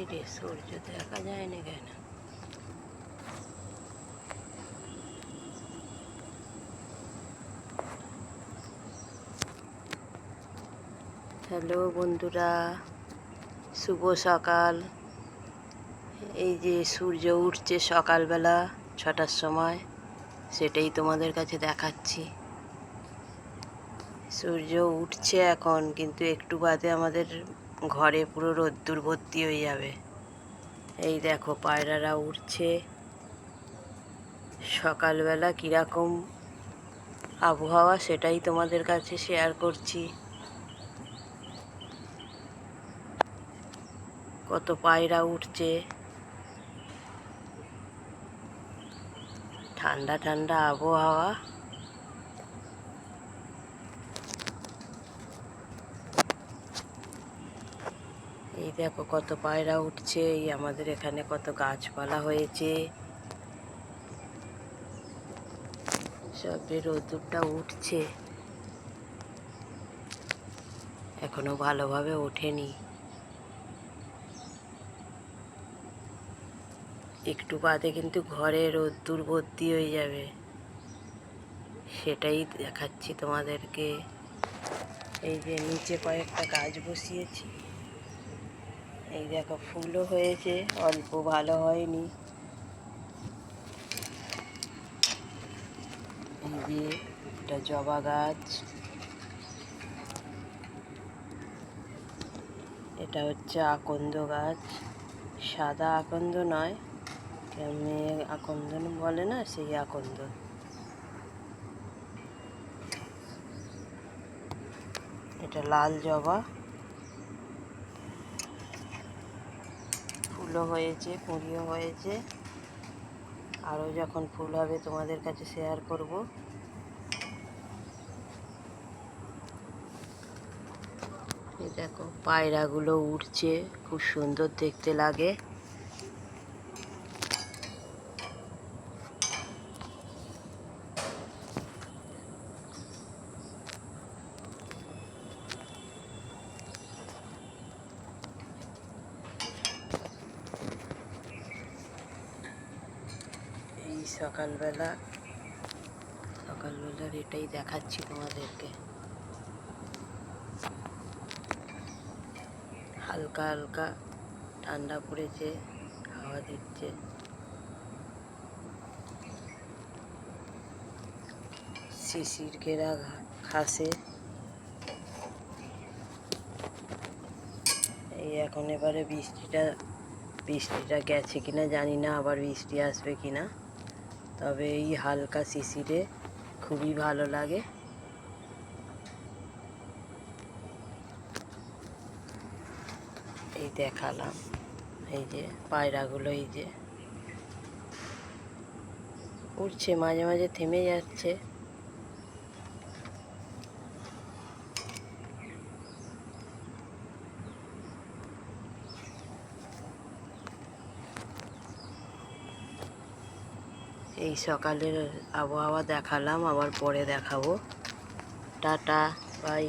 এই রে সূর্য দেখা যায় না কেন? হ্যালো বন্ধুরা, শুভ সকাল। এই যে সূর্য উঠছে সকালবেলা 6টার সময়, সেটাই তোমাদের কাছে দেখাচ্ছি। সূর্য উঠছে এখন, কিন্তু একটু বাদে আমাদের ঘরে পুরো রোদ্দুর ভর্তি হয়ে যাবে। এই দেখো পায়রারা উঠছে। সকালবেলা কীরকম আবহাওয়া সেটাই তোমাদের কাছে শেয়ার করছি। কত পায়রা উঠছে, ঠান্ডা ঠান্ডা আবহাওয়া। এই দেখো কত পায়রা উঠছে। এই আমাদের এখানে কত গাছপালা হয়েছে। সবে রোদ্দুরটা উঠছে, এখনো ভালোভাবে ওঠেনি। একটু বাদে কিন্তু ঘরে রোদ্দুর ভর্তি হয়ে যাবে, সেটাই দেখাচ্ছি তোমাদেরকে। এই যে নিচে কয়েকটা গাছ বসিয়েছি, এই দেখো ফুলও হয়েছে, অল্প ভালো হয়নি। এই যে এটা জবা গাছ, এটা হচ্ছে আকন্দ গাছ। সাদা আকন্দ নয়, মেয়ে আকন্দ বলে না, সেই আকন্দ। এটা লাল জবা, ফুলও হয়েছে, কুঁড়িও হয়েছে। আরও যখন ফুল হবে তোমাদের কাছে শেয়ার করব। এই দেখো পায়রাগুলো উড়ছে, খুব সুন্দর দেখতে লাগে। এই সকালবেলার এটাই দেখাচ্ছি তোমাদেরকে। হালকা হালকা ঠান্ডা পড়েছে, হাওয়া দিচ্ছে। শিশির ঘেরা ঘাসে এই এখন এবারে বৃষ্টিটা গেছে কিনা জানি না, আবার বৃষ্টি আসবে কিনা। তবে এই হালকা শিশিরে খুবই ভালো লাগে। এই দেখালাম, এই যে পায়রাগুলো এই যে উড়ছে, মাঝে মাঝে থেমে যাচ্ছে। এই সকালের আবহাওয়া দেখালাম, আবার পরে দেখাবো। Tata, by.